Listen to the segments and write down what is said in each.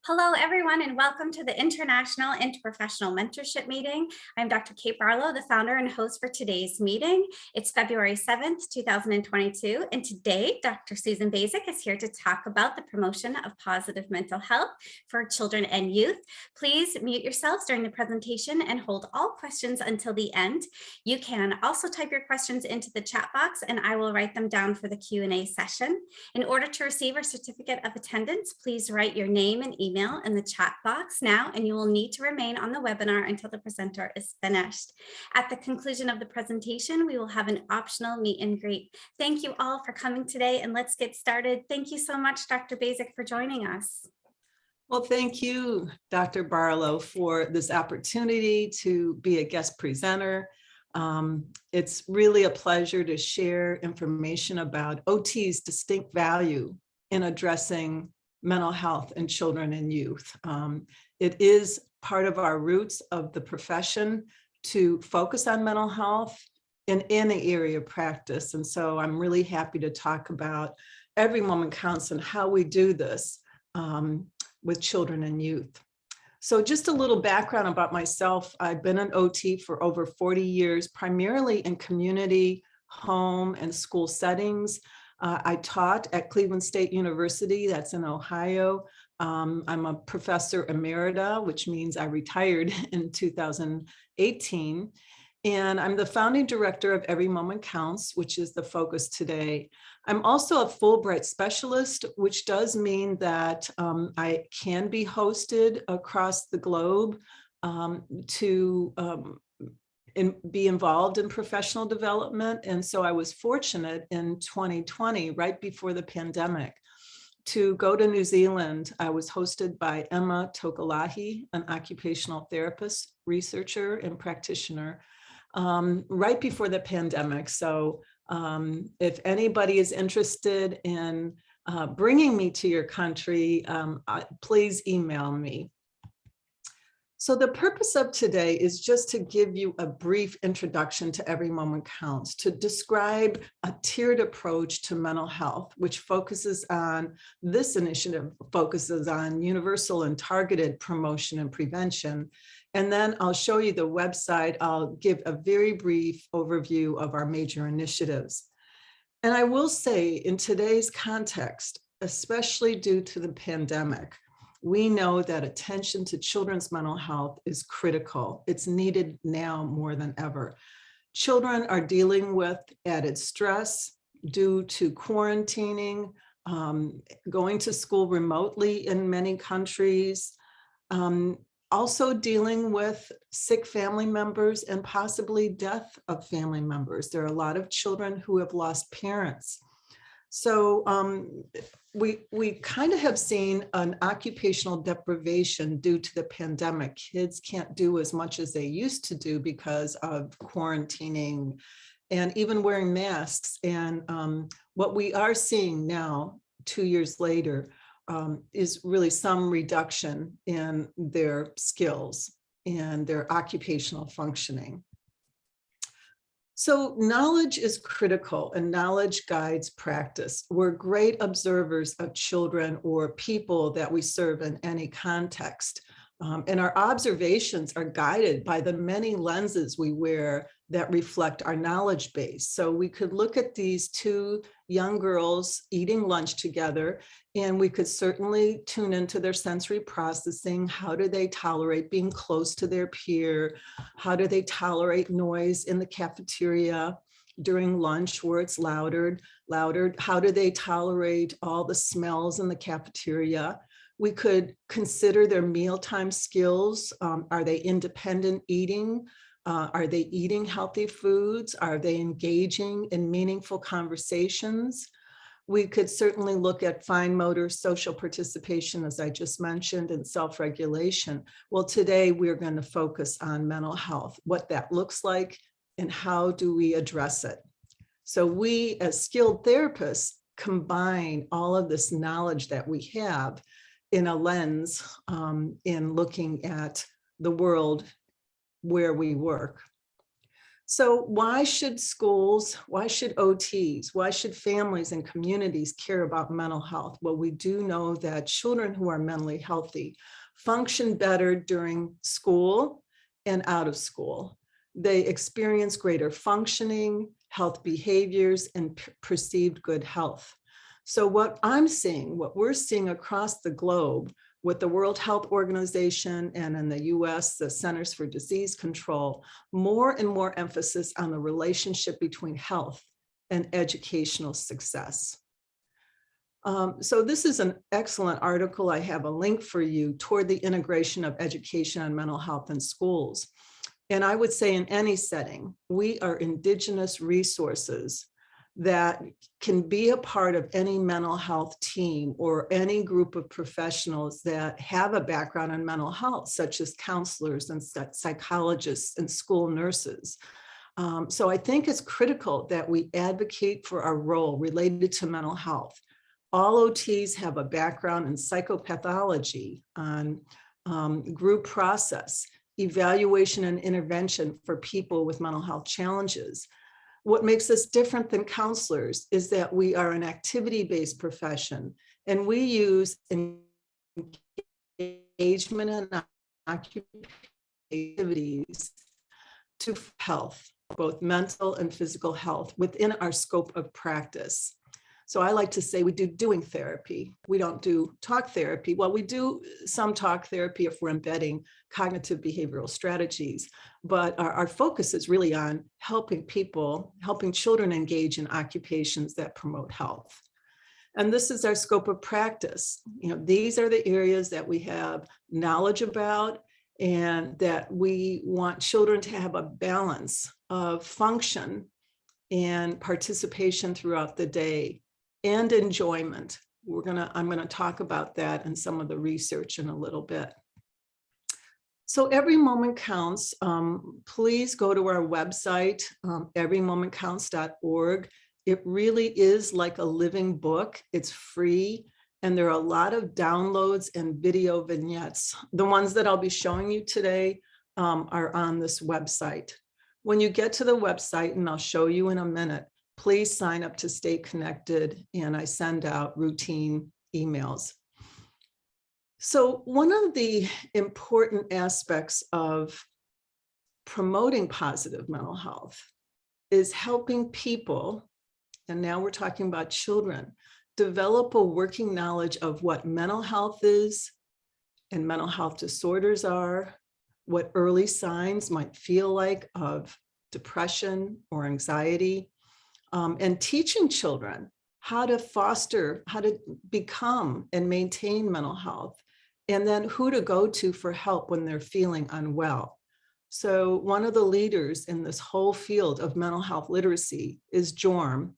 Hello, everyone, and welcome to the International Interprofessional Mentorship Meeting. I'm Dr. Kate Barlow, the founder and host for today's meeting. It's February 7th, 2022, and today Dr. Susan Bazyk is here to talk about the promotion of positive mental health for children and youth. Please mute yourselves during the presentation and hold all questions until the end. You can also type your questions into the chat box, and I will write them down for the Q&A session. In order to receive a certificate of attendance, please write your name and email in the chat box now, and you will need to remain on the webinar until the presenter is finished. At the conclusion of the presentation, we will have an optional meet and greet. Thank you all for coming today, and let's get started. Thank you so much, Dr. Bazyk, for joining us. Well, thank you, Dr. Barlow, for this opportunity to be a guest presenter. It's really a pleasure to share information about OT's distinct value in addressing mental health in children and youth. It is part of our roots of the profession to focus on mental health in any area of practice. And so I'm really happy to talk about Every Moment Counts and how we do this with children and youth. So just a little background about myself. I've been an OT for over 40 years, primarily in community, home, and school settings. I taught at Cleveland State University, that's in Ohio. I'm a professor emerita, which means I retired in 2018. And I'm the founding director of Every Moment Counts, which is the focus today. I'm also a Fulbright specialist, which does mean that I can be hosted across the globe to be involved in professional development. And so I was fortunate in 2020, right before the pandemic, to go to New Zealand. I was hosted by Emma Tokalahi, an occupational therapist, researcher, and practitioner, right before the pandemic. So if anybody is interested in bringing me to your country, please email me. So the purpose of today is just to give you a brief introduction to Every Moment Counts, to describe a tiered approach to mental health, which focuses on, this initiative focuses on universal and targeted promotion and prevention. And then I'll show you the website. I'll give a very brief overview of our major initiatives. And I will say, in today's context, especially due to the pandemic, we know that attention to children's mental health is critical. It's needed now more than ever. Children are dealing with added stress due to quarantining, going to school remotely in many countries, also dealing with sick family members and possibly death of family members. There are a lot of children who have lost parents. So we kind of have seen an occupational deprivation due to the pandemic. Kids can't do as much as they used to do because of quarantining and even wearing masks. And what we are seeing now, 2 years later, is really some reduction in their skills and their occupational functioning. So knowledge is critical and knowledge guides practice. We're great observers of children or people that we serve in any context. And our observations are guided by the many lenses we wear that reflect our knowledge base. So we could look at these two young girls eating lunch together, and we could certainly tune into their sensory processing. How do they tolerate being close to their peer? How do they tolerate noise in the cafeteria during lunch where it's louder? How do they tolerate all the smells in the cafeteria? We could consider their mealtime skills. Are they independent eating? Are they eating healthy foods? Are they engaging in meaningful conversations? We could certainly look at fine motor social participation, as I just mentioned, and self-regulation. Well, today we're going to focus on mental health, what that looks like, and how do we address it. So we, as skilled therapists, combine all of this knowledge that we have in a lens in looking at the world where we work. So why should schools, why should OTs, why should families and communities care about mental health? Well, we do know that children who are mentally healthy function better during school and out of school. They experience greater functioning, health behaviors, and perceived good health. So what we're seeing across the globe with the World Health Organization and in the US, the Centers for Disease Control, more and more emphasis on the relationship between health and educational success. So this is an excellent article. I have a link for you toward the integration of education and mental health in schools. And I would say in any setting, we are indigenous resources that can be a part of any mental health team or any group of professionals that have a background in mental health, such as counselors and psychologists and school nurses. So I think it's critical that we advocate for our role related to mental health. All OTs have a background in psychopathology, on group process, evaluation and intervention for people with mental health challenges. What makes us different than counselors is that we are an activity-based profession, and we use engagement and activities to health, both mental and physical health, within our scope of practice. So I like to say we do doing therapy. We don't do talk therapy. Well, we do some talk therapy if we're embedding cognitive behavioral strategies, but our focus is really on helping children engage in occupations that promote health. And this is our scope of practice. These are the areas that we have knowledge about and that we want children to have a balance of function and participation throughout the day and enjoyment. I'm gonna talk about that and some of the research in a little bit. So Every Moment Counts. Please go to our website, everymomentcounts.org. It really is like a living book. It's free, and there are a lot of downloads and video vignettes. The ones that I'll be showing you today are on this website. When you get to the website, and I'll show you in a minute, please sign up to stay connected, and I send out routine emails. So one of the important aspects of promoting positive mental health is helping people, and now we're talking about children, develop a working knowledge of what mental health is and mental health disorders are, what early signs might feel like of depression or anxiety, and teaching children how to become and maintain mental health, and then who to go to for help when they're feeling unwell. So one of the leaders in this whole field of mental health literacy is Jorm,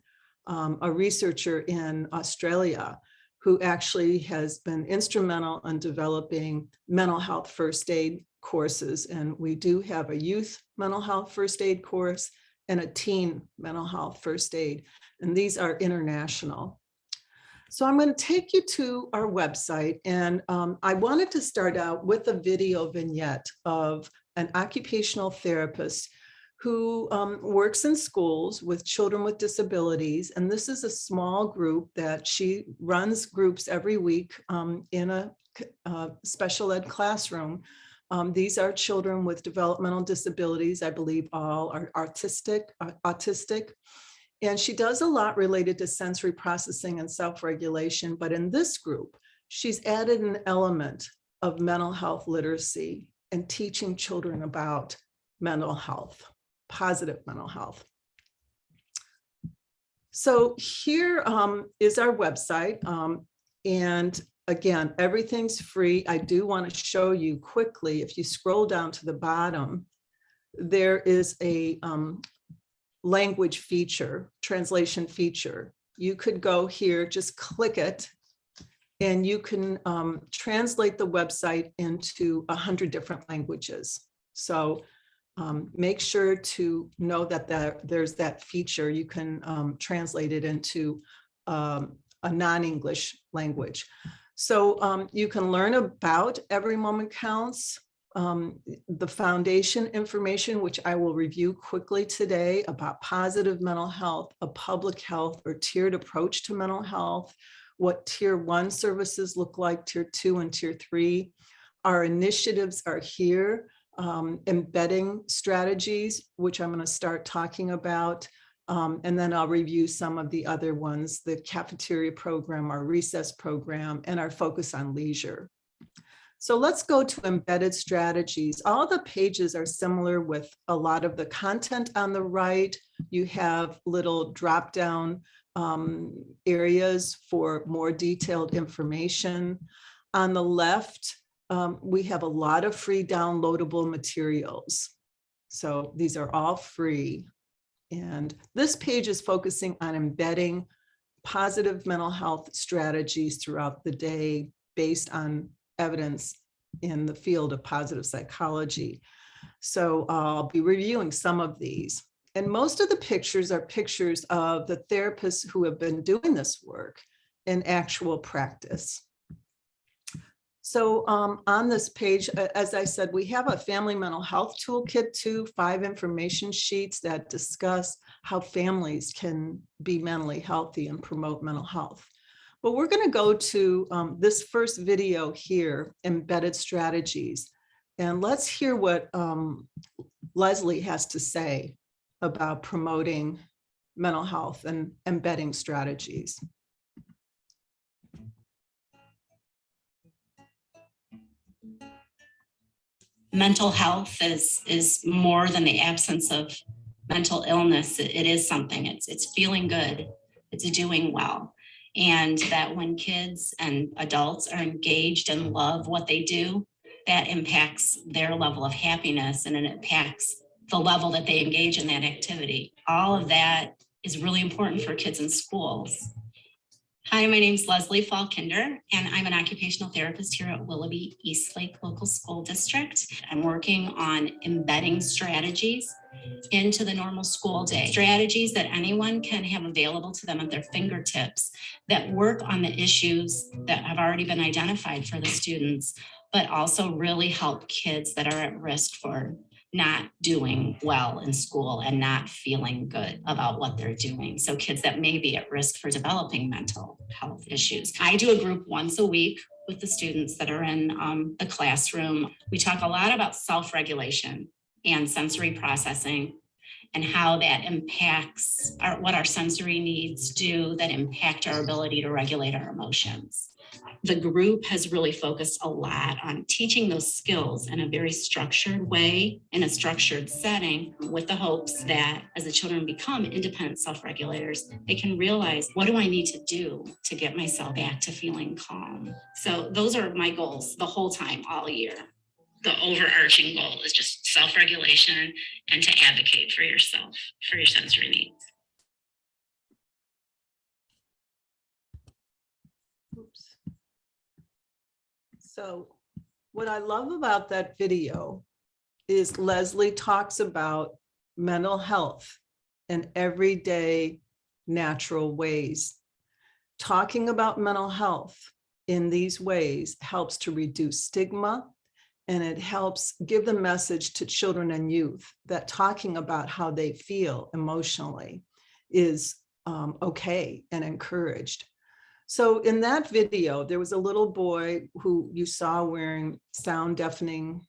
a researcher in Australia who actually has been instrumental in developing mental health first aid courses. And we do have a youth mental health first aid course and a teen mental health first aid, and these are international. So I'm going to take you to our website, and I wanted to start out with a video vignette of an occupational therapist who works in schools with children with disabilities, and this is a small group that she runs groups every week in a special ed classroom. These are children with developmental disabilities. I believe all are autistic. And she does a lot related to sensory processing and self-regulation. But in this group, she's added an element of mental health literacy and teaching children about mental health, positive mental health. So here is our website. And again, everything's free. I do want to show you quickly, if you scroll down to the bottom, there is a language feature, translation feature. You could go here, just click it, and you can translate the website into 100 different languages. So make sure to know that there's that feature. You can translate it into a non-English language. So you can learn about Every Moment Counts. the foundation information, which I will review quickly today, about positive mental health, a public health or tiered approach to mental health, what tier 1 services look like, tier 2 and tier 3. Our initiatives are here, embedding strategies, which I'm going to start talking about. And then I'll review some of the other ones, the cafeteria program, our recess program, and our focus on leisure. So let's go to embedded strategies. All the pages are similar with a lot of the content on the right. You have little drop-down areas for more detailed information. On the left, we have a lot of free downloadable materials. So these are all free. And this page is focusing on embedding positive mental health strategies throughout the day based on evidence in the field of positive psychology. So I'll be reviewing some of these. And most of the pictures are pictures of the therapists who have been doing this work in actual practice. So on this page, as I said, we have a family mental health toolkit too, 5 information sheets that discuss how families can be mentally healthy and promote mental health. But we're going to go to this first video here, embedded strategies. And let's hear what Leslie has to say about promoting mental health and embedding strategies. Mental health is more than the absence of mental illness. It is something. It's feeling good. It's doing well. And that when kids and adults are engaged and love what they do, that impacts their level of happiness and it impacts the level that they engage in that activity. All of that is really important for kids in schools. Hi, my name is Leslie Falkinder, and I'm an occupational therapist here at Willoughby Eastlake Local School District. I'm working on embedding strategies into the normal school day, strategies that anyone can have available to them at their fingertips that work on the issues that have already been identified for the students, but also really help kids that are at risk for not doing well in school and not feeling good about what they're doing. So kids that may be at risk for developing mental health issues. I do a group once a week with the students that are in the classroom. We talk a lot about self-regulation and sensory processing and how that impacts what our sensory needs do that impact our ability to regulate our emotions. The group has really focused a lot on teaching those skills in a very structured way, in a structured setting, with the hopes that as the children become independent self-regulators, they can realize, what do I need to do to get myself back to feeling calm? So those are my goals the whole time, all year. The overarching goal is just self-regulation and to advocate for yourself, for your sensory needs. Oops. So what I love about that video is Leslie talks about mental health in everyday natural ways. Talking about mental health in these ways helps to reduce stigma, and it helps give the message to children and youth that talking about how they feel emotionally is okay and encouraged. So in that video, there was a little boy who you saw wearing sound deafening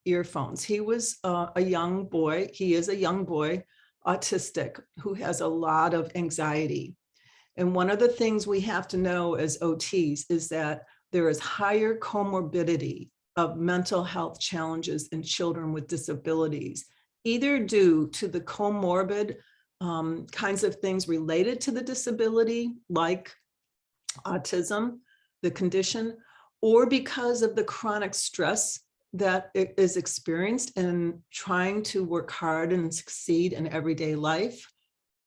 earphones. He was a young boy. He is a young boy, autistic, who has a lot of anxiety. And one of the things we have to know as OTs is that there is higher comorbidity of mental health challenges in children with disabilities, either due to the comorbid kinds of things related to the disability, like autism, the condition, or because of the chronic stress that is experienced in trying to work hard and succeed in everyday life,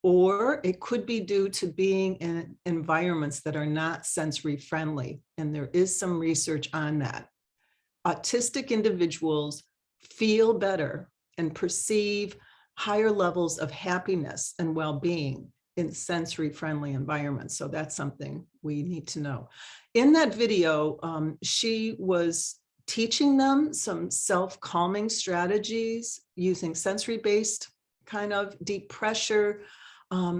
or it could be due to being in environments that are not sensory friendly. And there is some research on that. Autistic individuals feel better and perceive higher levels of happiness and well-being in sensory friendly environments. So that's something we need to know. In that video, she was teaching them some self-calming strategies using sensory-based kind of deep pressure.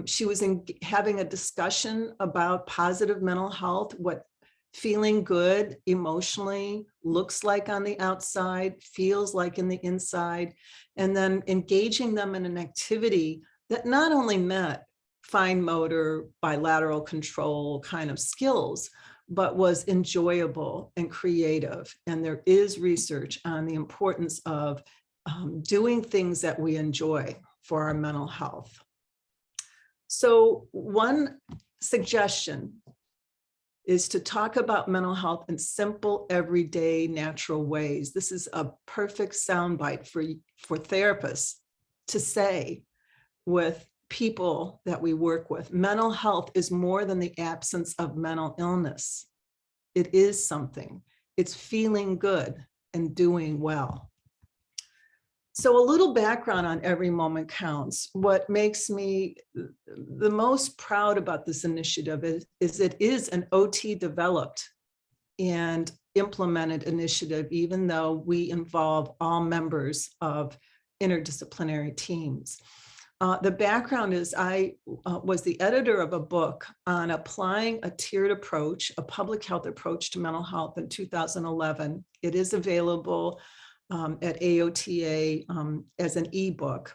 She was having a discussion about positive mental health, what feeling good emotionally looks like on the outside, feels like in the inside, and then engaging them in an activity that not only met fine motor, bilateral control kind of skills, but was enjoyable and creative. And there is research on the importance of doing things that we enjoy for our mental health. So one suggestion is to talk about mental health in simple, everyday, natural ways. This is a perfect soundbite for therapists to say with people that we work with. Mental health is more than the absence of mental illness. It is something. It's feeling good and doing well. So a little background on Every Moment Counts. What makes me the most proud about this initiative is it is an OT developed and implemented initiative, even though we involve all members of interdisciplinary teams. The background is I was the editor of a book on applying a tiered approach, a public health approach to mental health in 2011. It is available at AOTA as an ebook.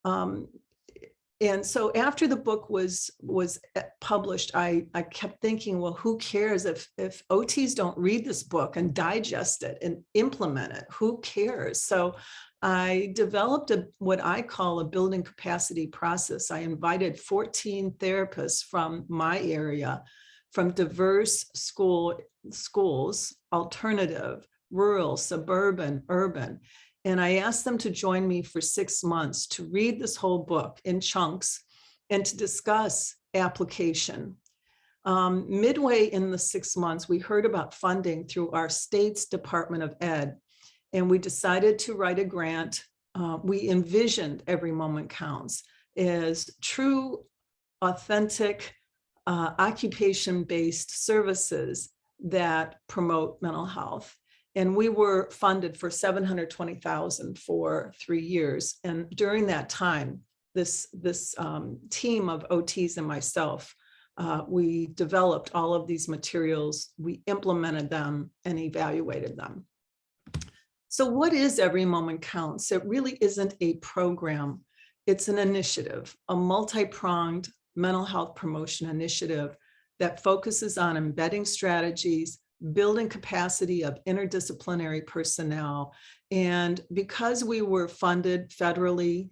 And so after the book was published, I kept thinking, well, who cares if OTs don't read this book and digest it and implement it? Who cares? So I developed what I call a building capacity process. I invited 14 therapists from my area, from diverse schools, alternative, rural, suburban, urban. And I asked them to join me for 6 months to read this whole book in chunks and to discuss application. Midway in the 6 months, we heard about funding through our state's Department of Ed, and we decided to write a grant. We envisioned Every Moment Counts as true, authentic, occupation-based services that promote mental health. And we were funded for $720,000 for 3 years. And during that time, this team of OTs and myself, we developed all of these materials, we implemented them and evaluated them. So what is Every Moment Counts? It really isn't a program. It's an initiative, a multi-pronged mental health promotion initiative that focuses on embedding strategies, building capacity of interdisciplinary personnel. And because we were funded federally,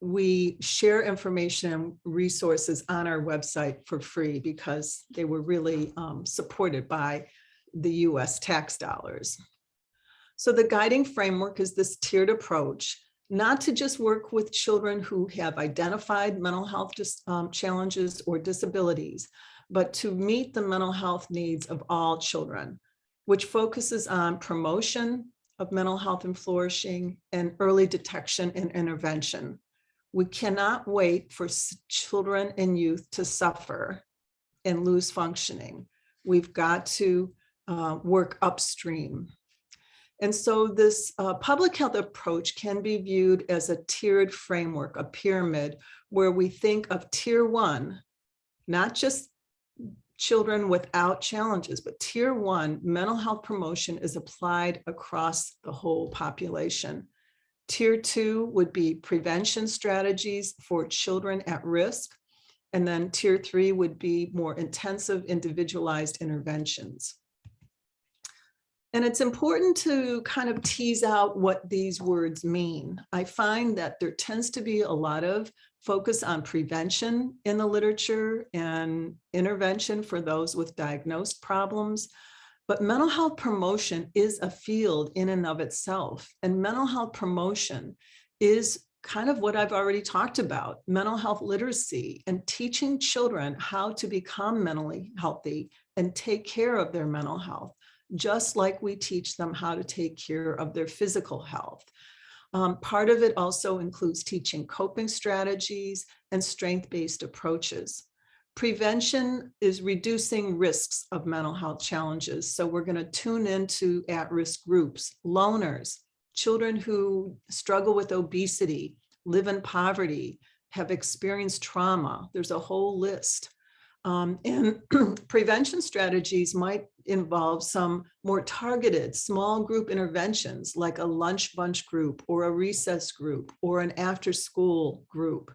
we share information and resources on our website for free because they were really supported by the US tax dollars. So the guiding framework is this tiered approach, not to just work with children who have identified mental health challenges or disabilities, but to meet the mental health needs of all children, which focuses on promotion of mental health and flourishing and early detection and intervention. We cannot wait for children and youth to suffer and lose functioning. We've got to work upstream. And so this public health approach can be viewed as a tiered framework, a pyramid, where we think of tier 1, not just children without challenges, but tier 1 mental health promotion is applied across the whole population. Tier 2 would be prevention strategies for children at risk. And then tier 3 would be more intensive individualized interventions. And it's important to kind of tease out what these words mean. I find that there tends to be a lot of focus on prevention in the literature and intervention for those with diagnosed problems. But mental health promotion is a field in and of itself. And mental health promotion is kind of what I've already talked about, mental health literacy and teaching children how to become mentally healthy and take care of their mental health, just like we teach them how to take care of their physical health. Part of it also includes teaching coping strategies and strength-based approaches. Prevention is reducing risks of mental health challenges. So we're going to tune into at-risk groups, loners, children who struggle with obesity, live in poverty, have experienced trauma. There's a whole list. And prevention strategies might involve some more targeted small group interventions like a lunch bunch group or a recess group or an after school group.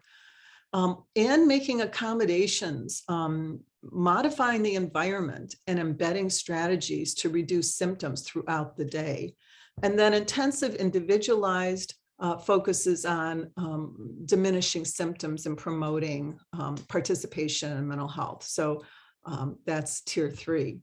And making accommodations, modifying the environment and embedding strategies to reduce symptoms throughout the day. And then intensive individualized focuses on diminishing symptoms and promoting participation in mental health. So that's tier 3.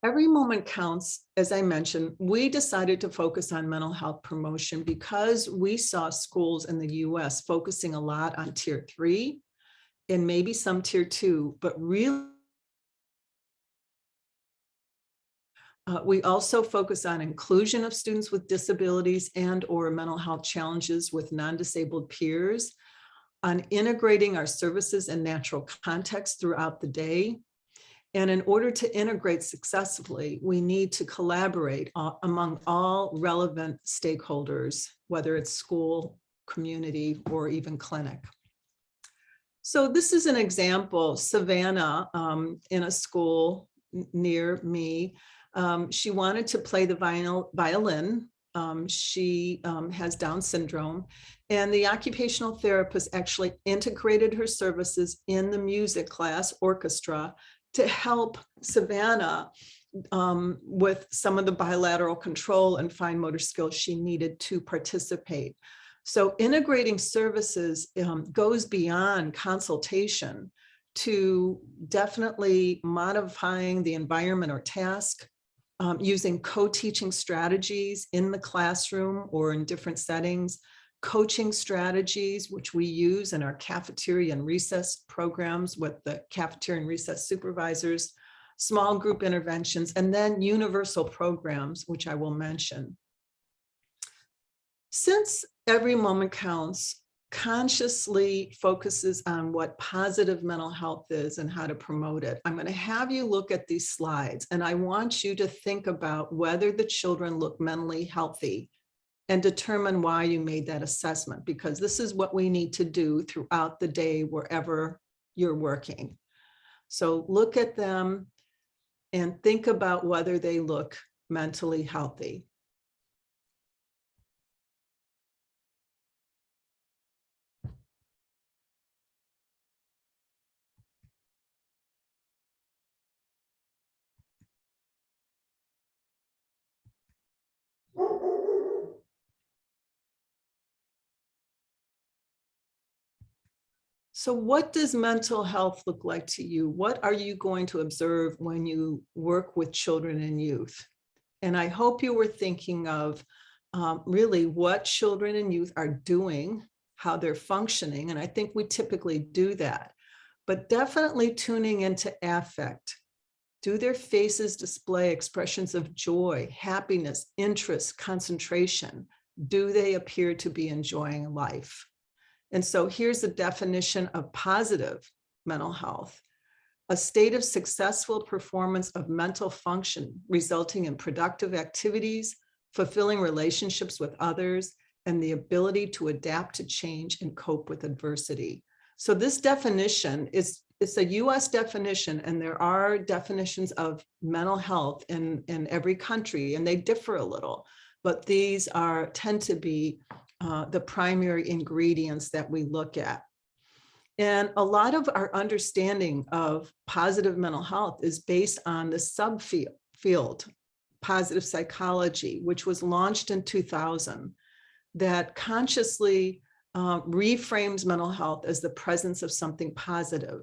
Every moment counts. As I mentioned, we decided to focus on mental health promotion because we saw schools in the US focusing a lot on tier 3 and maybe some tier 2, but really we also focus on inclusion of students with disabilities and or mental health challenges with non-disabled peers, on integrating our services in natural context throughout the day. And in order to integrate successfully, we need to collaborate among all relevant stakeholders, whether it's school, community, or even clinic. So this is an example, Savannah in a school near me. She wanted to play the violin. She has Down syndrome, and the occupational therapist actually integrated her services in the music class orchestra to help Savannah with some of the bilateral control and fine motor skills she needed to participate. So integrating services goes beyond consultation to definitely modifying the environment or task, using co-teaching strategies in the classroom or in different settings, coaching strategies, which we use in our cafeteria and recess programs with the cafeteria and recess supervisors, small group interventions, and then universal programs, which I will mention. Since every moment counts, consciously focuses on what positive mental health is and how to promote it. I'm going to have you look at these slides, and I want you to think about whether the children look mentally healthy and determine why you made that assessment, because this is what we need to do throughout the day wherever you're working. So look at them and think about whether they look mentally healthy. So what does mental health look like to you? What are you going to observe when you work with children and youth? And I hope you were thinking of really what children and youth are doing, how they're functioning. And I think we typically do that, but definitely tuning into affect. Do their faces display expressions of joy, happiness, interest, concentration? Do they appear to be enjoying life? And so here's a definition of positive mental health: a state of successful performance of mental function resulting in productive activities, fulfilling relationships with others, and the ability to adapt to change and cope with adversity. So this definition it's a US definition, and there are definitions of mental health in every country, and they differ a little, but these tend to be the primary ingredients that we look at. And a lot of our understanding of positive mental health is based on the subfield, positive psychology, which was launched in 2000, that consciously reframes mental health as the presence of something positive.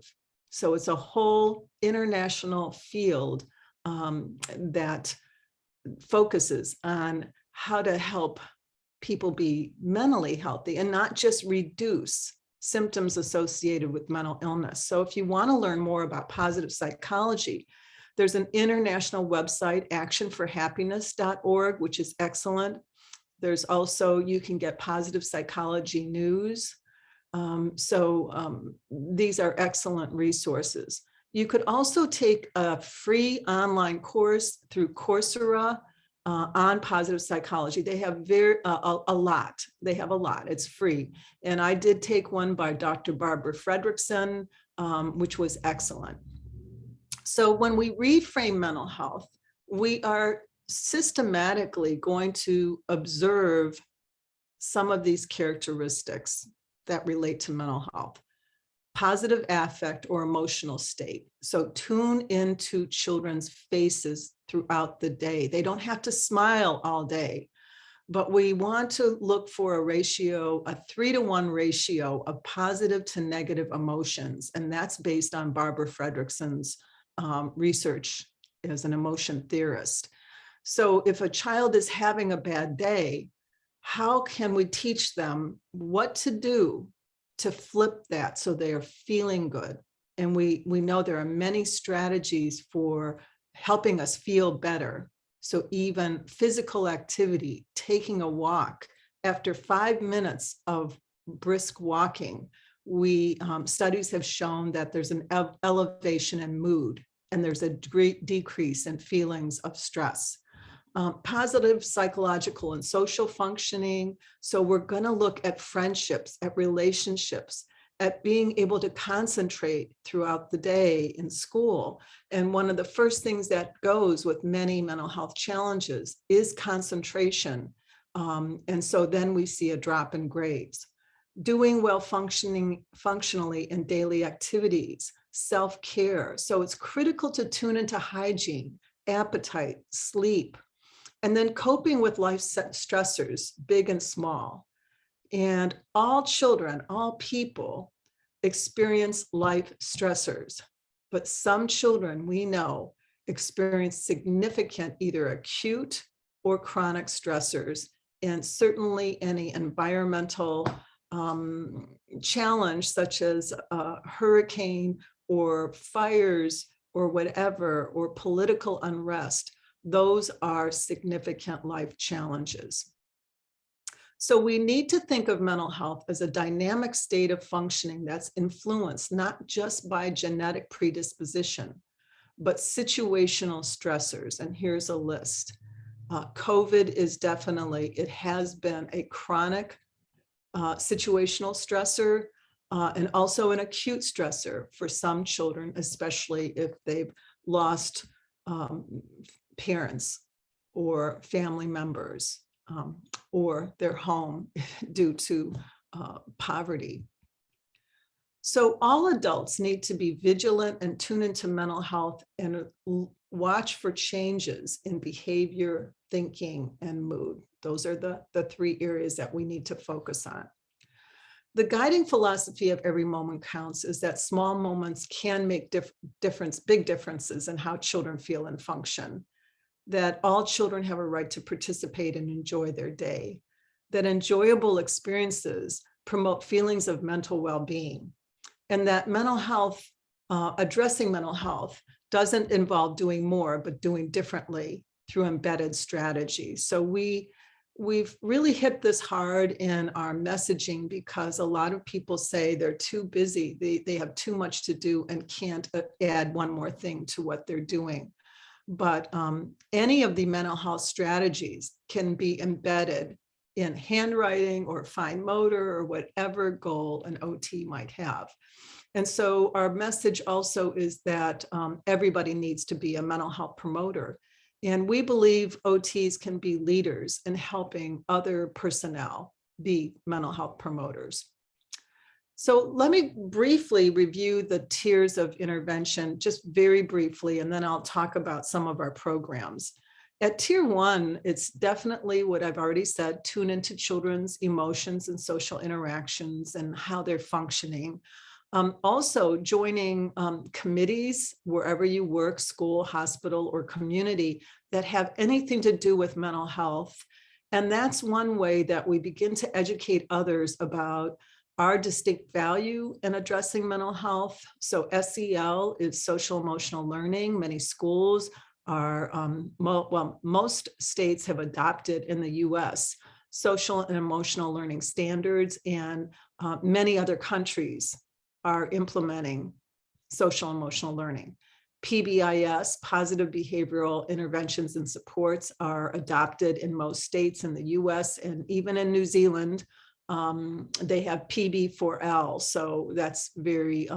So it's a whole international field that focuses on how to help people be mentally healthy and not just reduce symptoms associated with mental illness. So if you want to learn more about positive psychology, there's an international website, actionforhappiness.org, which is excellent. There's also, you can get positive psychology news. These are excellent resources. You could also take a free online course through Coursera on positive psychology. They have a lot. They have a lot. It's free. And I did take one by Dr. Barbara Fredrickson, which was excellent. So when we reframe mental health, we are systematically going to observe some of these characteristics that relate to mental health. Positive affect or emotional state. So tune into children's faces throughout the day. They don't have to smile all day, but we want to look for a ratio, a 3-to-1 ratio of positive to negative emotions. And that's based on Barbara Fredrickson's research as an emotion theorist. So if a child is having a bad day, how can we teach them what to do to flip that so they are feeling good? And we know there are many strategies for helping us feel better. So even physical activity, taking a walk, after 5 minutes of brisk walking, studies have shown that there's an elevation in mood, and there's a decrease in feelings of stress. Positive psychological and social functioning. So we're going to look at friendships, at relationships, at being able to concentrate throughout the day in school. And one of the first things that goes with many mental health challenges is concentration. And so then we see a drop in grades. Doing well functionally in daily activities, self-care. So it's critical to tune into hygiene, appetite, sleep, and then coping with life stressors, big and small. And all children, all people experience life stressors, but some children we know experience significant either acute or chronic stressors, and certainly any environmental challenge such as a hurricane or fires or whatever, or political unrest. Those are significant life challenges. So we need to think of mental health as a dynamic state of functioning that's influenced not just by genetic predisposition, but situational stressors. And here's a list. COVID is definitely, it has been a chronic situational stressor, and also an acute stressor for some children, especially if they've lost parents or family members, or their home due to poverty. So all adults need to be vigilant and tune into mental health and watch for changes in behavior, thinking, and mood. Those are the 3 areas that we need to focus on. The guiding philosophy of every moment counts is that small moments can make big differences in how children feel and function, that all children have a right to participate and enjoy their day, that enjoyable experiences promote feelings of mental well-being, and that mental health, addressing mental health doesn't involve doing more, but doing differently through embedded strategies. So we've really hit this hard in our messaging because a lot of people say they're too busy, they have too much to do and can't add one more thing to what they're doing. But any of the mental health strategies can be embedded in handwriting or fine motor or whatever goal an OT might have. And so our message also is that everybody needs to be a mental health promoter. And we believe OTs can be leaders in helping other personnel be mental health promoters. So let me briefly review the tiers of intervention, just very briefly, and then I'll talk about some of our programs. At tier 1, it's definitely what I've already said, tune into children's emotions and social interactions and how they're functioning. Also joining committees wherever you work, school, hospital, or community that have anything to do with mental health. And that's one way that we begin to educate others about our distinct value in addressing mental health. So SEL is social emotional learning. Many schools are, most states have adopted in the US social and emotional learning standards, and Many other countries are implementing social emotional learning. PBIS, positive behavioral interventions and supports, are adopted in most states in the US, and even in New Zealand, they have PB4L. So that's very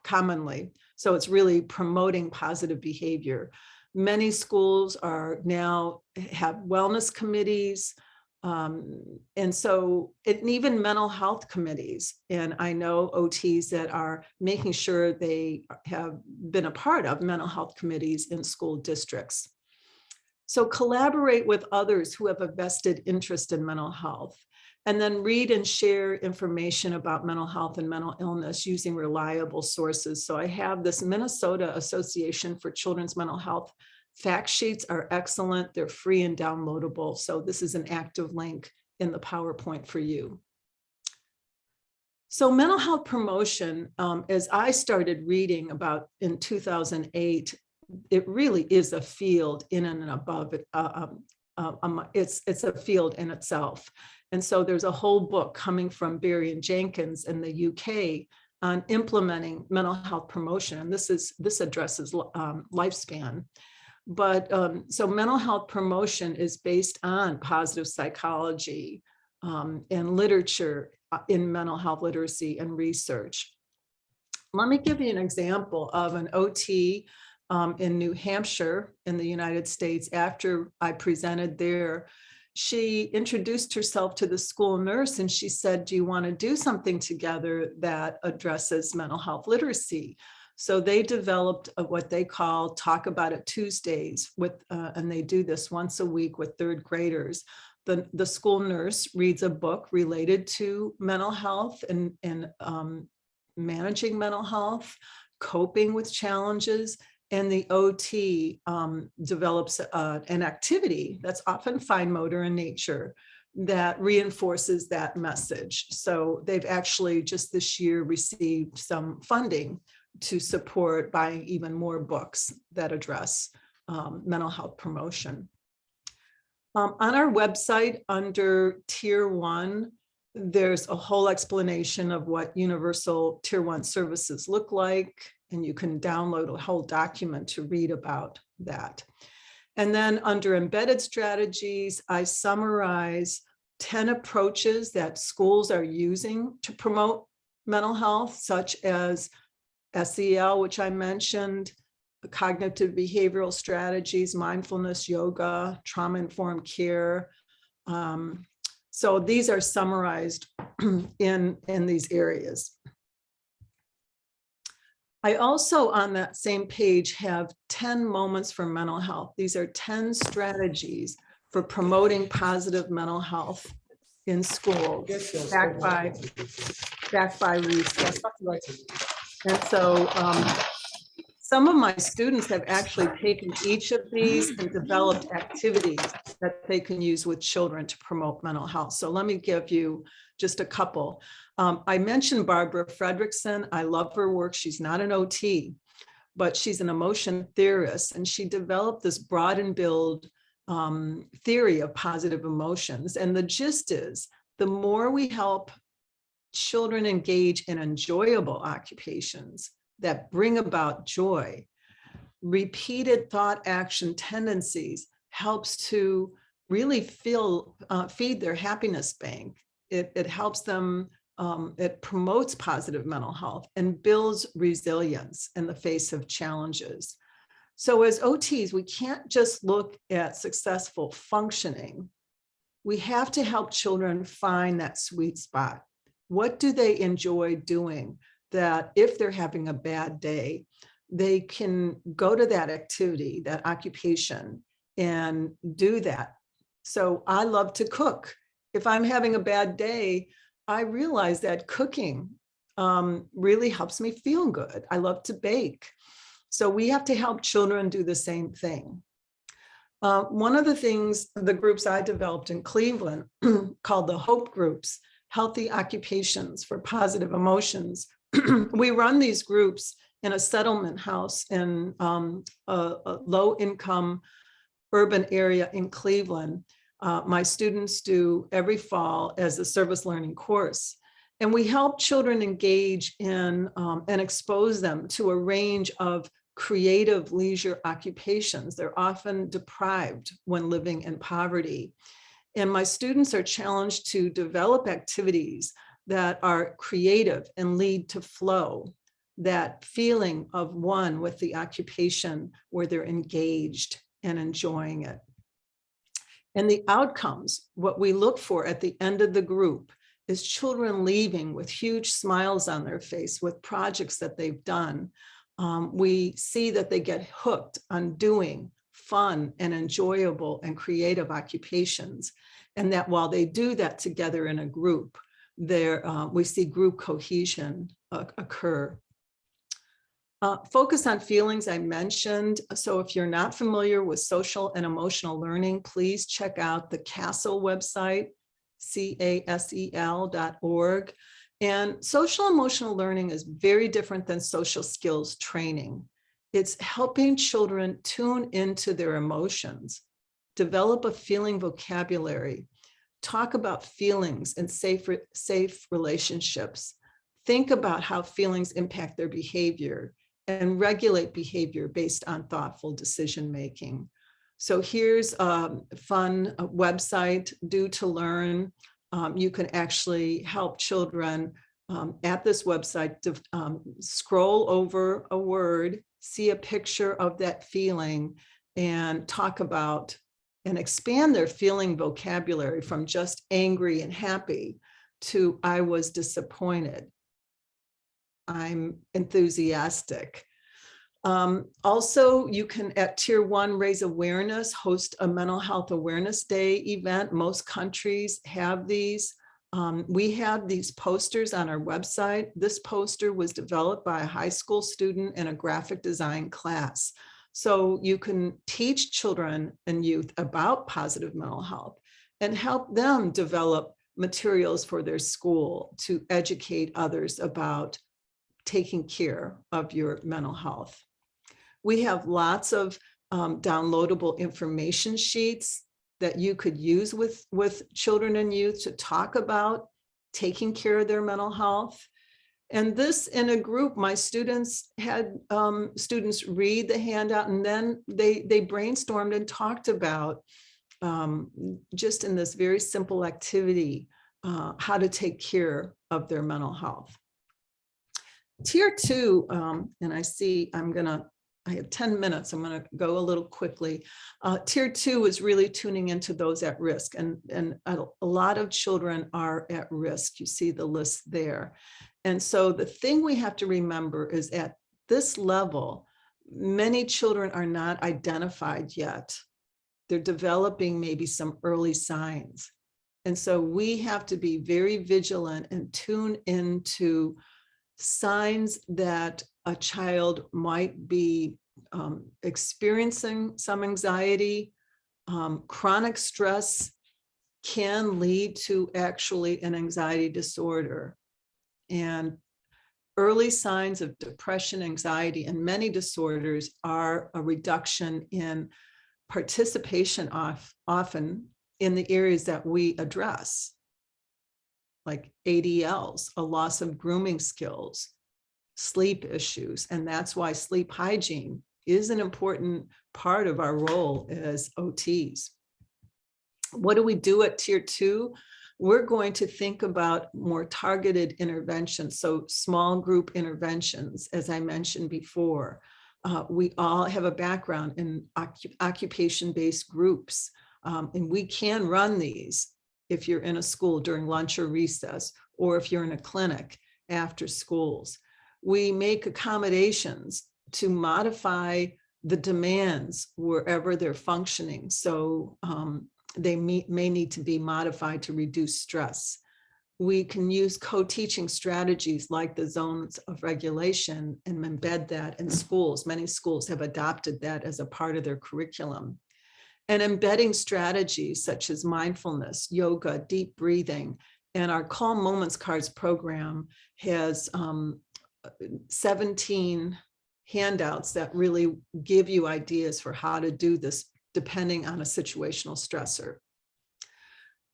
commonly. So it's really promoting positive behavior. Many schools are now have wellness committees, and so and even mental health committees. And I know OTs that are making sure they have been a part of mental health committees in school districts. So collaborate with others who have a vested interest in mental health, and then read and share information about mental health and mental illness using reliable sources. So I have this Minnesota Association for Children's Mental Health fact sheets are excellent. They're free and downloadable. So this is an active link in the PowerPoint for you. So mental health promotion, as I started reading about in 2008, it really is a field in and above it. It's a field in itself. And so there's a whole book coming from Barry and Jenkins in the UK on implementing mental health promotion. And this addresses lifespan. But so mental health promotion is based on positive psychology and literature in mental health literacy and research. Let me give you an example of an OT in New Hampshire in the United States. After I presented there, she introduced herself to the school nurse and she said, do you want to do something together that addresses mental health literacy? So they developed what they call Talk About It Tuesdays and they do this once a week with third graders. The school nurse reads a book related to mental health and managing mental health, coping with challenges, and the OT develops an activity that's often fine motor in nature that reinforces that message. So they've actually just this year received some funding to support buying even more books that address mental health promotion. On our website under Tier 1, there's a whole explanation of what universal Tier 1 services look like, and you can download a whole document to read about that. And then under embedded strategies, I summarize 10 approaches that schools are using to promote mental health, such as SEL, which I mentioned, cognitive behavioral strategies, mindfulness, yoga, trauma-informed care. So these are summarized in these areas. I also, on that same page, have 10 moments for mental health. These are 10 strategies for promoting positive mental health in school, backed by research. And so some of my students have actually taken each of these and developed activities that they can use with children to promote mental health. So let me give you just a couple. I mentioned Barbara Fredrickson. I love her work. She's not an OT, but she's an emotion theorist, and she developed this broad and build theory of positive emotions. And the gist is, the more we help children engage in enjoyable occupations that bring about joy, repeated thought action tendencies helps to really feed their happiness bank. It helps them, it promotes positive mental health and builds resilience in the face of challenges. So as OTs, we can't just look at successful functioning. We have to help children find that sweet spot. What do they enjoy doing that if they're having a bad day, they can go to that activity, that occupation, and do that. So I love to cook. If I'm having a bad day, I realize that cooking really helps me feel good. I love to bake. So we have to help children do the same thing. One of the things, the groups I developed in Cleveland called the HOPE groups, Healthy Occupations for Positive Emotions. We run these groups in a settlement house in a low-income urban area in Cleveland. My students do every fall as a service learning course. And we help children engage in and expose them to a range of creative leisure occupations. They're often deprived when living in poverty. And my students are challenged to develop activities that are creative and lead to flow, that feeling of one with the occupation where they're engaged and enjoying it. And the outcomes, what we look for at the end of the group, is children leaving with huge smiles on their face with projects that they've done. We see that they get hooked on doing fun and enjoyable and creative occupations. And that while they do that together in a group, we see group cohesion occur. Focus on feelings I mentioned. So if you're not familiar with social and emotional learning, please check out the CASEL website, CASEL.org. And social emotional learning is very different than social skills training. It's helping children tune into their emotions, develop a feeling vocabulary, talk about feelings and safe relationships, think about how feelings impact their behavior, and regulate behavior based on thoughtful decision making. So here's a fun website, Do to Learn. You can actually help children at this website to scroll over a word, see a picture of that feeling, and talk about and expand their feeling vocabulary from just angry and happy to I was disappointed, I'm enthusiastic. Also, you can at Tier 1 raise awareness, host a mental health awareness day event. Most countries have these. We have these posters on our website. This poster was developed by a high school student in a graphic design class. So you can teach children and youth about positive mental health and help them develop materials for their school to educate others about taking care of your mental health. We have lots of downloadable information sheets that you could use with children and youth to talk about taking care of their mental health. And this in a group, my students had students read the handout, and then they brainstormed and talked about just in this very simple activity, how to take care of their mental health. Tier 2, and I see I have 10 minutes. I'm going to go a little quickly. Tier 2 is really tuning into those at risk. And a lot of children are at risk. You see the list there. And so the thing we have to remember is at this level, many children are not identified yet. They're developing maybe some early signs. And so we have to be very vigilant and tune into signs that a child might be experiencing some anxiety. Chronic stress can lead to actually an anxiety disorder. And early signs of depression, anxiety, and many disorders are a reduction in participation often in the areas that we address, like ADLs, a loss of grooming skills, sleep issues. And that's why sleep hygiene is an important part of our role as OTs. What do we do at Tier 2? We're going to think about more targeted interventions, so small group interventions, as I mentioned before. We all have a background in occupation-based groups, and we can run these if you're in a school during lunch or recess, or if you're in a clinic after schools. We make accommodations to modify the demands wherever they're functioning. So they may need to be modified to reduce stress. We can use co-teaching strategies like the zones of regulation and embed that in schools. Many schools have adopted that as a part of their curriculum. And embedding strategies such as mindfulness, yoga, deep breathing, and our Calm Moments Cards program has 17 handouts that really give you ideas for how to do this depending on a situational stressor.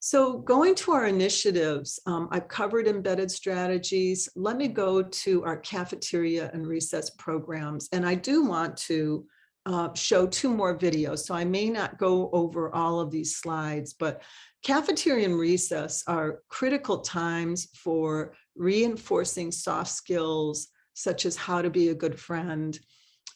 So going to our initiatives, I've covered embedded strategies. Let me go to our cafeteria and recess programs. And I do want to show 2 more videos. So I may not go over all of these slides, but cafeteria and recess are critical times for reinforcing soft skills, such as how to be a good friend,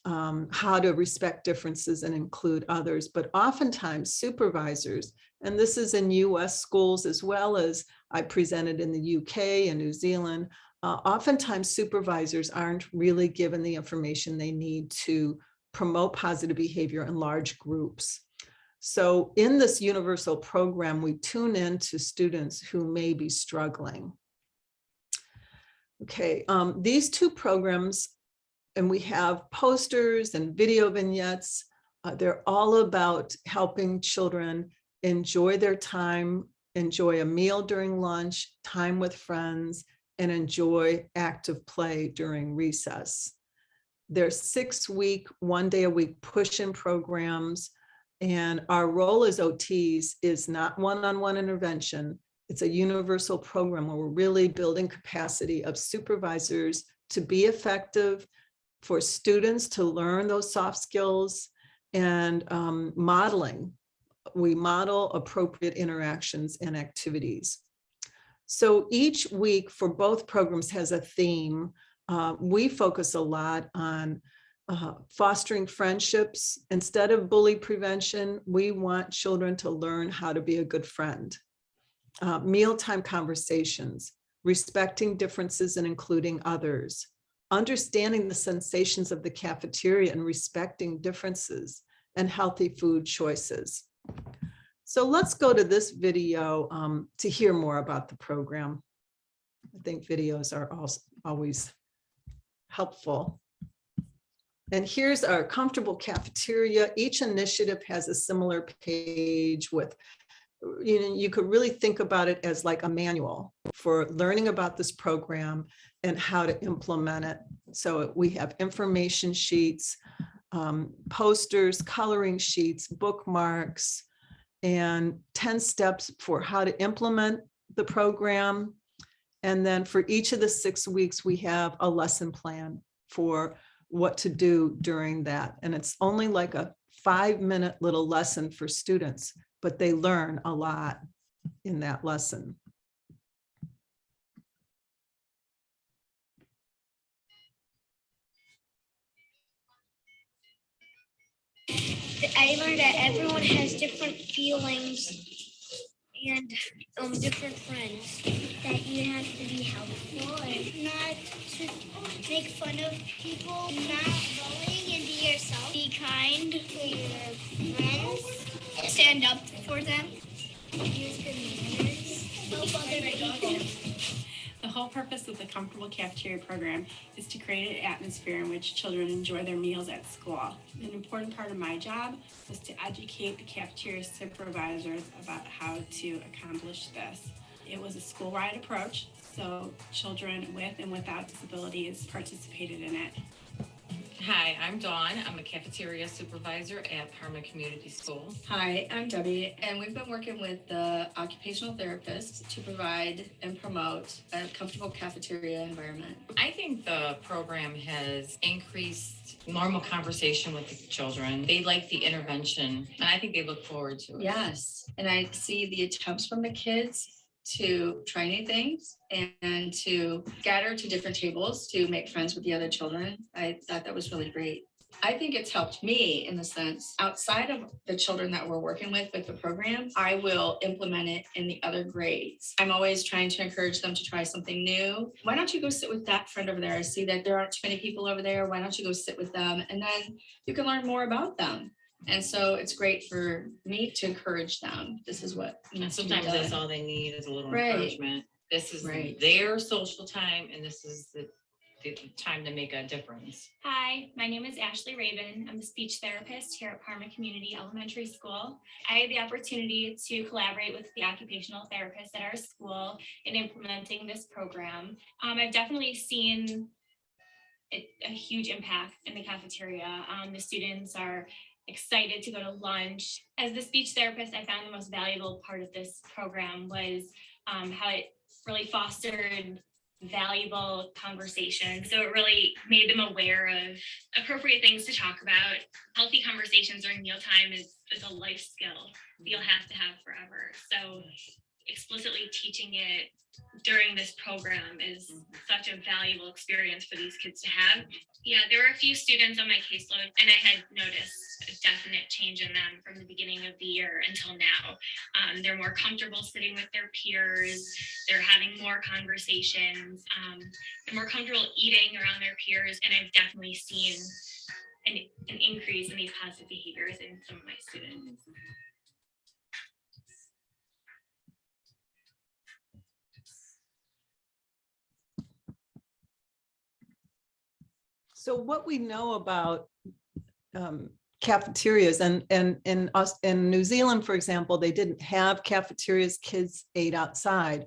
how to respect differences and include others. But oftentimes supervisors, and this is in US schools as well as I presented in the UK and New Zealand, oftentimes supervisors aren't really given the information they need to promote positive behavior in large groups. So in this universal program, we tune in to students who may be struggling. Okay, these 2 programs, and we have posters and video vignettes. They're all about helping children enjoy their time, enjoy a meal during lunch, time with friends, and enjoy active play during recess. They're 6-week, 1 day a week push-in programs. And our role as OTs is not one-on-one intervention. It's a universal program where we're really building capacity of supervisors to be effective, for students to learn those soft skills, and modeling. We model appropriate interactions and activities. So each week for both programs has a theme. We focus a lot on fostering friendships. Instead of bully prevention, we want children to learn how to be a good friend. Mealtime conversations, respecting differences and including others, understanding the sensations of the cafeteria and respecting differences, and healthy food choices. So let's go to this video to hear more about the program. I think videos are always helpful. And here's our comfortable cafeteria. Each initiative has a similar page with, you could really think about it as like a manual for learning about this program and how to implement it. So we have information sheets, posters, coloring sheets, bookmarks, and 10 steps for how to implement the program. And then for each of the 6 weeks, we have a lesson plan for what to do during that. And it's only like a 5-minute little lesson for students, but they learn a lot in that lesson. I learned that everyone has different feelings and different friends. That you have to be helpful and not to make fun of people, not bullying, and be yourself. Be kind to your friends. Stand up for them. Use good manners. Help other people. The whole purpose of the Comfortable Cafeteria program is to create an atmosphere in which children enjoy their meals at school. An important part of my job was to educate the cafeteria supervisors about how to accomplish this. It was a school-wide approach, so children with and without disabilities participated in it. Hi, I'm Dawn. I'm a cafeteria supervisor at Parma Community School. Hi, I'm Debbie, and we've been working with the occupational therapist to provide and promote a comfortable cafeteria environment. I think the program has increased normal conversation with the children. They like the intervention, and I think they look forward to it. Yes, and I see the attempts from the kids to try new things and to scatter to different tables to make friends with the other children. I thought that was really great. I think it's helped me in the sense, outside of the children that we're working with the program, I will implement it in the other grades. I'm always trying to encourage them to try something new. Why don't you go sit with that friend over there? I see that there aren't too many people over there. Why don't you go sit with them? And then you can learn more about them. And so it's great for me to encourage them. This is what And needs to be sometimes that's done. all they need is a little Right. encouragement. This is Right. their social time, and this is the time to make a difference. Hi, my name is Ashley Raven. I'm a speech therapist here at Parma Community Elementary School. I had the opportunity to collaborate with the occupational therapist at our school in implementing this program. I've definitely seen a huge impact in the cafeteria. The students are excited to go to lunch. As the speech therapist, I found the most valuable part of this program was how it really fostered valuable conversation. So it really made them aware of appropriate things to talk about. Healthy conversations during mealtime is a life skill that you'll have to have forever. So explicitly teaching it during this program is such a valuable experience for these kids to have. Yeah, there were a few students on my caseload, and I had noticed a definite change in them from the beginning of the year until now. They're more comfortable sitting with their peers. They're having more conversations. They're more comfortable eating around their peers, and I've definitely seen an increase in these positive behaviors in some of my students. So what we know about cafeterias, and in New Zealand, for example, they didn't have cafeterias, kids ate outside.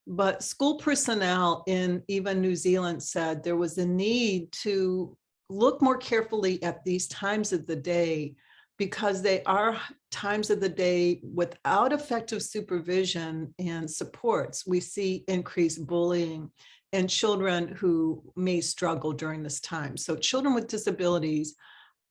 But school personnel in even New Zealand said there was a need to look more carefully at these times of the day, because they are times of the day without effective supervision and supports. We see increased bullying and children who may struggle during this time. So children with disabilities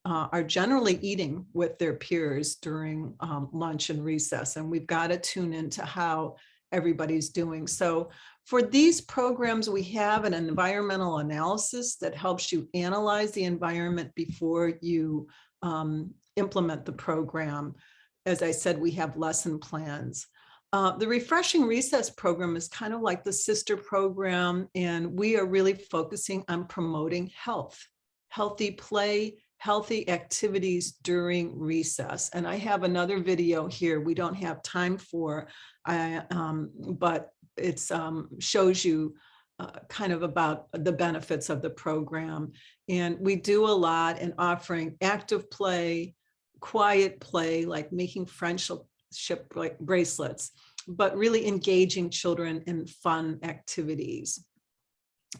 are generally eating with their peers during lunch and recess, and we've got to tune into how everybody's doing. So for these programs, we have an environmental analysis that helps you analyze the environment before you implement the program. As I said, we have lesson plans. The Refreshing Recess program is kind of like the sister program, and we are really focusing on promoting health, healthy play, healthy activities during recess. And I have another video here we don't have time for, but it shows you kind of about the benefits of the program. And we do a lot in offering active play, quiet play, like making friendship bracelets, but really engaging children in fun activities.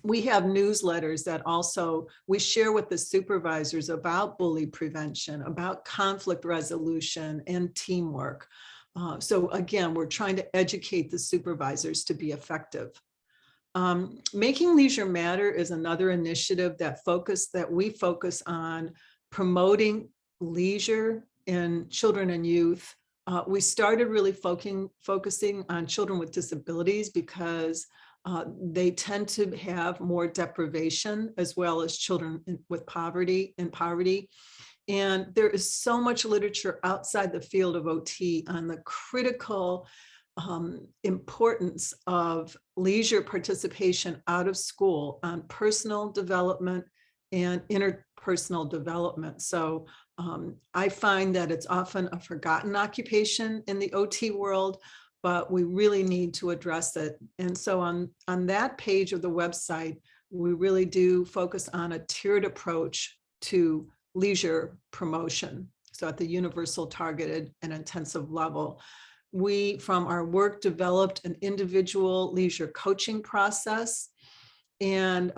We have newsletters that also we share with the supervisors about bully prevention, about conflict resolution and teamwork. So again, we're trying to educate the supervisors to be effective. Making Leisure Matter is another initiative that we focus on promoting leisure in children and youth. We started really focusing on children with disabilities because they tend to have more deprivation, as well as children with poverty. And there is so much literature outside the field of OT on the critical importance of leisure participation out of school on personal development and interpersonal development. So I find that it's often a forgotten occupation in the OT world, but we really need to address it. And so on that page of the website, we really do focus on a tiered approach to leisure promotion. So at the universal, targeted, and intensive level. We, from our work, developed an individual leisure coaching process. And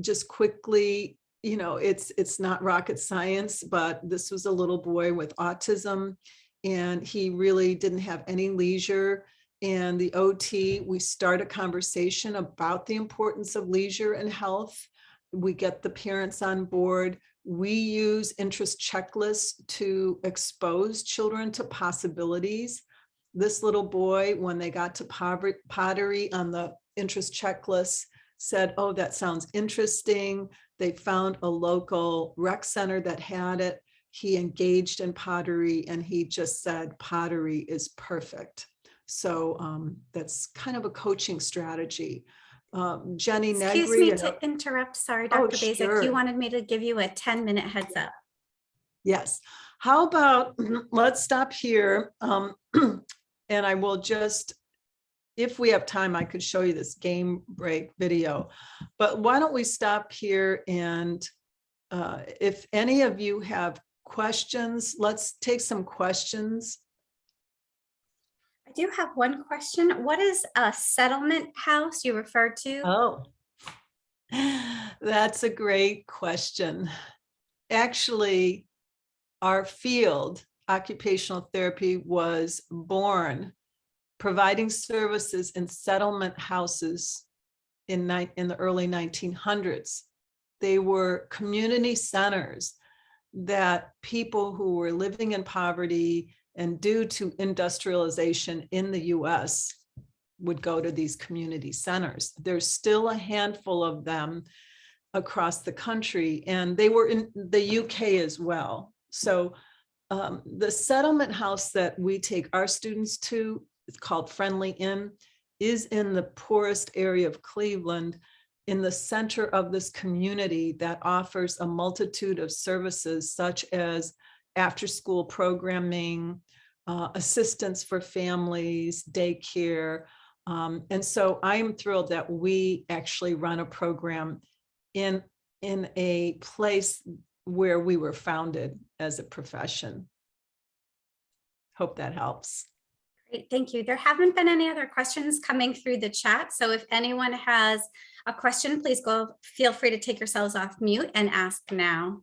just quickly, you know, it's not rocket science, but this was a little boy with autism, and he really didn't have any leisure. And the OT, we start a conversation about the importance of leisure and health. We get the parents on board. We use interest checklists to expose children to possibilities. This little boy, when they got to pottery on the interest checklist, said, "Oh, that sounds interesting." They found a local rec center that had it. He engaged in pottery, and he just said, "Pottery is perfect." So that's kind of a coaching strategy. Jenny Negri. Excuse me to interrupt. Sorry, Dr. Bazyk. Sure. You wanted me to give you a 10-minute heads up. Yes. How about, let's stop here. And I will just, if we have time, I could show you this game break video, but why don't we stop here? And if any of you have questions, let's take some questions. I do have one question. What is a settlement house you referred to? Oh, that's a great question. Actually, our field, occupational therapy, was born providing services in settlement houses in the early 1900s. They were community centers that people who were living in poverty and due to industrialization in the US would go to these community centers. There's still a handful of them across the country, and they were in the UK as well. So the settlement house that we take our students to, it's called Friendly Inn, is in the poorest area of Cleveland, in the center of this community that offers a multitude of services such as after-school programming, assistance for families, daycare. And so I am thrilled that we actually run a program in a place where we were founded as a profession. Hope that helps. Great, thank you. There haven't been any other questions coming through the chat. So if anyone has a question, please feel free to take yourselves off mute and ask now.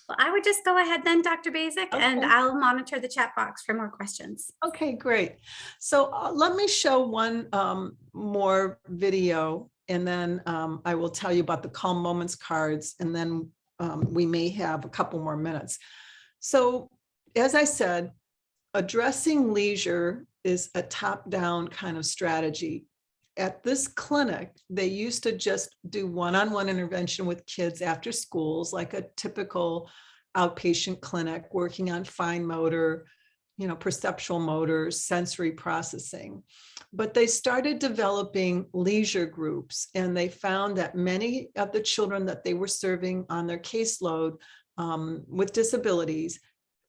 Well, I would just go ahead then, Dr. Bazyk, and I'll monitor the chat box for more questions. Okay, great. So let me show one more video, and then I will tell you about the Calm Moments cards, and then we may have a couple more minutes. So as I said, addressing leisure is a top-down kind of strategy. At this clinic, they used to just do one-on-one intervention with kids after schools, like a typical outpatient clinic, working on fine motor, perceptual motor, sensory processing. But they started developing leisure groups, and they found that many of the children that they were serving on their caseload with disabilities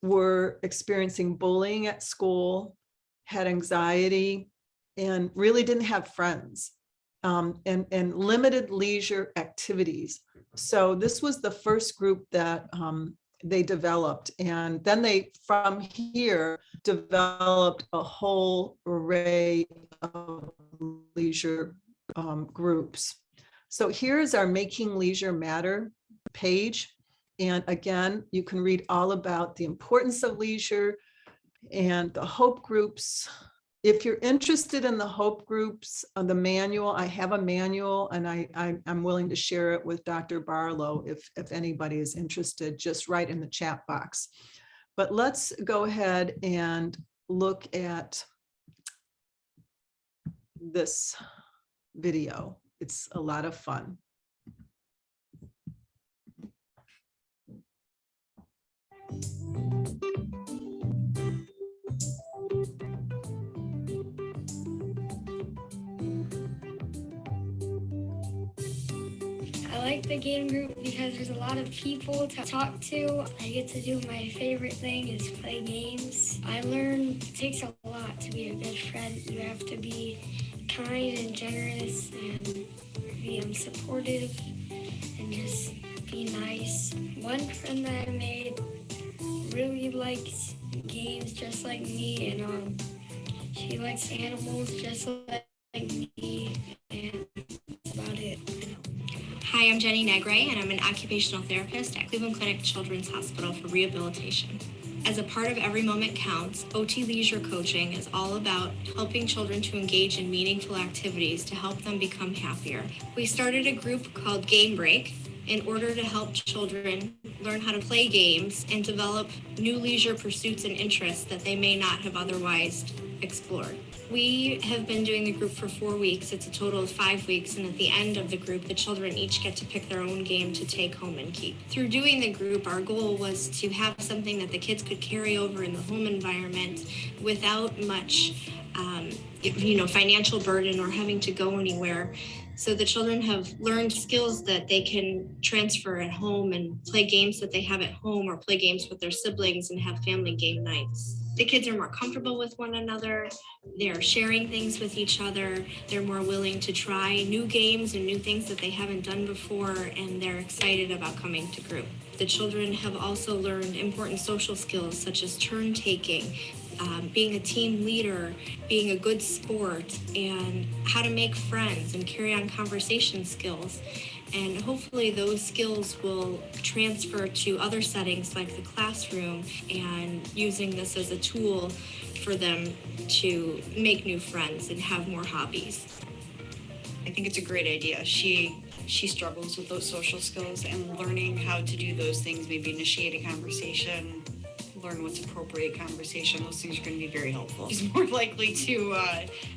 were experiencing bullying at school, had anxiety, and really didn't have friends, and limited leisure activities. So this was the first group that they developed. And then they, from here, developed a whole array of leisure groups. So here's our Making Leisure Matter page. And again, you can read all about the importance of leisure and the hope groups. If you're interested in the hope groups, the manual, I have a manual, and I'm willing to share it with Dr. Barlow if anybody is interested, just write in the chat box. But let's go ahead and look at this video. It's a lot of fun. I like the game group because there's a lot of people to talk to. I get to do my favorite thing is play games. I learned it takes a lot to be a good friend. You have to be kind and generous and be supportive and just be nice. One friend that I made really likes games just like me, and she likes animals just like me, and that's about it. Hi, I'm Jenny Negre, and I'm an occupational therapist at Cleveland Clinic Children's Hospital for Rehabilitation. As a part of Every Moment Counts, OT Leisure Coaching is all about helping children to engage in meaningful activities to help them become happier. We started a group called Game Break in order to help children learn how to play games and develop new leisure pursuits and interests that they may not have otherwise explored. We have been doing the group for 4 weeks. It's a total of 5 weeks, and at the end of the group, the children each get to pick their own game to take home and keep. Through doing the group, our goal was to have something that the kids could carry over in the home environment without much financial burden or having to go anywhere. So the children have learned skills that they can transfer at home and play games that they have at home or play games with their siblings and have family game nights. The kids are more comfortable with one another. They're sharing things with each other. They're more willing to try new games and new things that they haven't done before, and they're excited about coming to group. The children have also learned important social skills such as turn taking, being a team leader, being a good sport, and how to make friends and carry on conversation skills. And hopefully those skills will transfer to other settings like the classroom, and using this as a tool for them to make new friends and have more hobbies. I think it's a great idea. She struggles with those social skills, and learning how to do those things, maybe initiate a conversation, learn what's appropriate conversation, those things are going to be very helpful. She's more likely to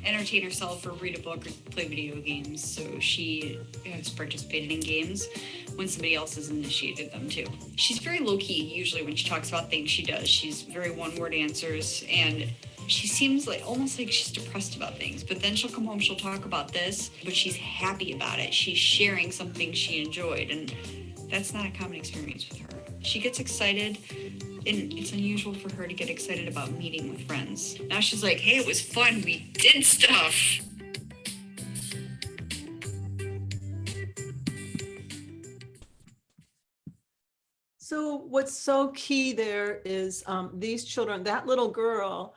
entertain herself or read a book or play video games, so she has participated in games when somebody else has initiated them too. She's very low-key usually when she talks about things she does. She's very one-word answers, and she seems like almost like she's depressed about things, but then she'll come home, she'll talk about this, but she's happy about it. She's sharing something she enjoyed, and that's not a common experience with her. She gets excited, and it's unusual for her to get excited about meeting with friends. Now she's like, hey, it was fun, we did stuff. So what's so key there is these children, that little girl,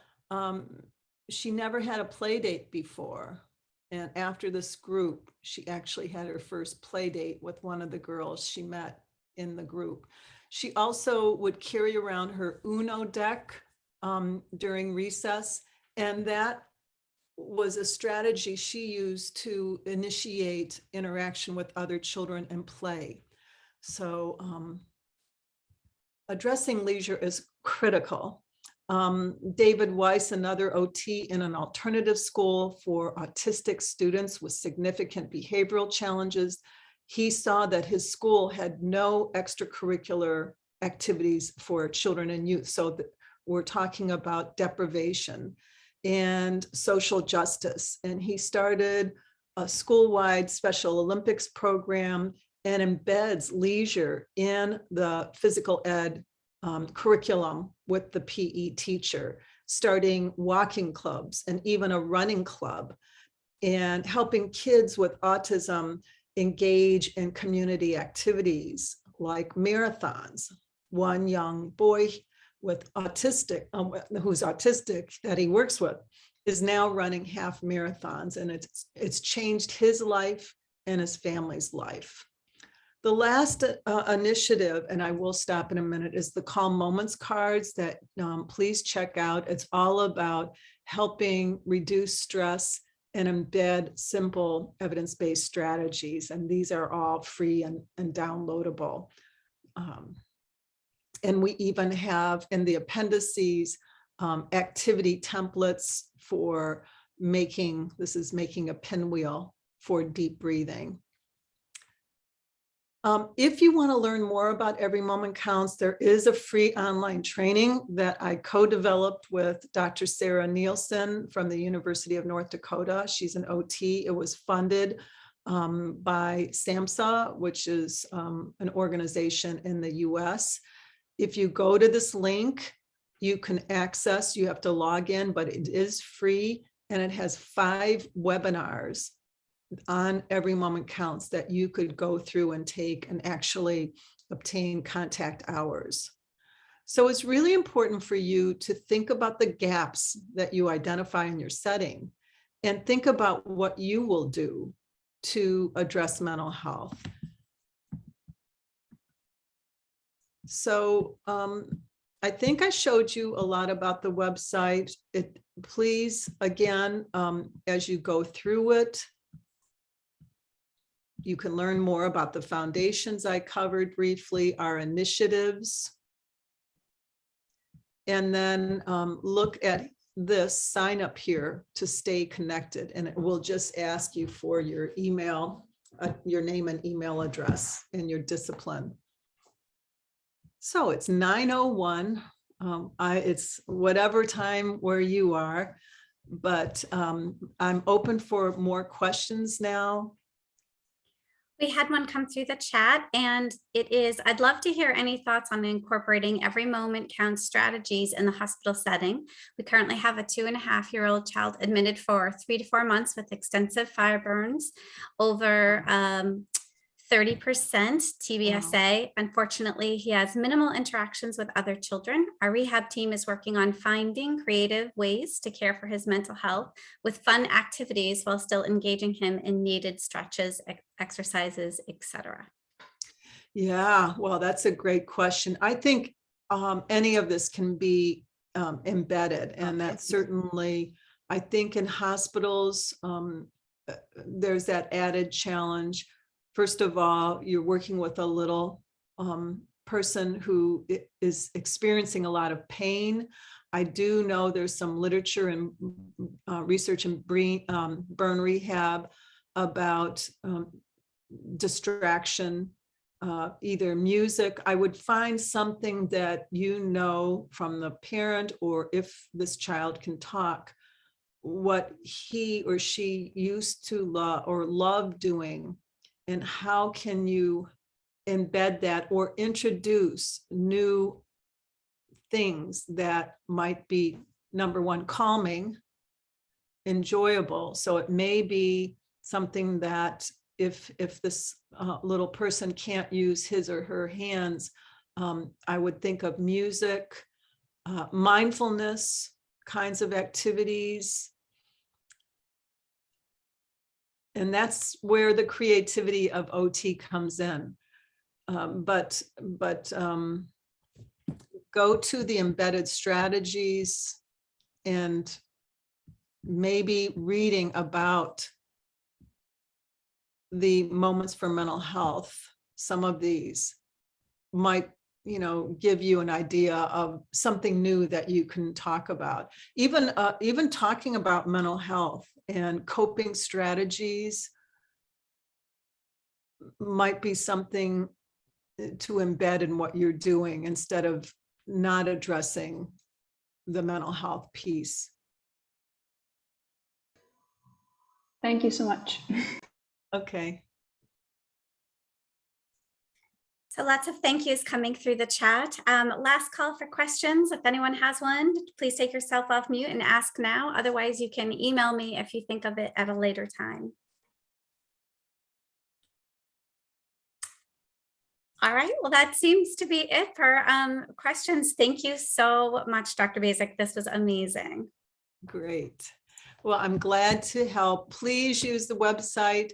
she never had a play date before. And after this group, she actually had her first play date with one of the girls she met in the group. She also would carry around her Uno deck during recess. And that was a strategy she used to initiate interaction with other children and play. So addressing leisure is critical. David Weiss, another OT in an alternative school for autistic students with significant behavioral challenges, he saw that his school had no extracurricular activities for children and youth. So we're talking about deprivation and social justice. And he started a school-wide Special Olympics program and embeds leisure in the physical ed curriculum with the PE teacher, starting walking clubs and even a running club, and helping kids with autism engage in community activities like marathons. One young boy with autistic, who's autistic that he works with, is now running half marathons, and it's changed his life and his family's life. The last initiative, and I will stop in a minute, is the Calm Moments cards that please check out. It's all about helping reduce stress and embed simple evidence-based strategies. And these are all free and downloadable. And we even have in the appendices activity templates for making a pinwheel for deep breathing. If you want to learn more about Every Moment Counts, there is a free online training that I co-developed with Dr. Sarah Nielsen from the University of North Dakota. She's an OT. It was funded by SAMHSA, which is an organization in the US. If you go to this link, you can access, you have to log in, but it is free, and it has 5 webinars on Every Moment Counts that you could go through and take and actually obtain contact hours. So it's really important for you to think about the gaps that you identify in your setting and think about what you will do to address mental health. So I think I showed you a lot about the website. Please, again, as you go through it, you can learn more about the foundations I covered briefly, our initiatives. And then look at this, sign up here to stay connected. And it will just ask you for your email, your name and email address and your discipline. So it's 9:01. It's whatever time where you are, but I'm open for more questions now. We had one come through the chat, and it is, I'd love to hear any thoughts on incorporating Every Moment Counts strategies in the hospital setting. We currently have a 2.5-year-old child admitted for 3 to 4 months with extensive fire burns over 30% TBSA. Unfortunately, he has minimal interactions with other children. Our rehab team is working on finding creative ways to care for his mental health with fun activities while still engaging him in needed stretches, exercises, etc. Yeah, well, that's a great question. I think any of this can be embedded, and that certainly, I think in hospitals, there's that added challenge. First of all, you're working with a little person who is experiencing a lot of pain. I do know there's some literature and research in burn rehab about distraction, either music. I would find something that you know from the parent, or if this child can talk, what he or she used to love or love doing, and how can you embed that or introduce new things that might be, number one, calming, enjoyable. So it may be something that if this little person can't use his or her hands, I would think of music, mindfulness kinds of activities. And that's where the creativity of OT comes in. But go to the embedded strategies and maybe reading about the moments for mental health. Some of these might, give you an idea of something new that you can talk about. Even talking about mental health and coping strategies might be something to embed in what you're doing instead of not addressing the mental health piece. Thank you so much. Okay. So lots of thank yous coming through the chat. Last call for questions. If anyone has one, please take yourself off mute and ask now. Otherwise, you can email me if you think of it at a later time. All right, well, that seems to be it for questions. Thank you so much, Dr. Bazyk. This was amazing. Great. Well, I'm glad to help. Please use the website.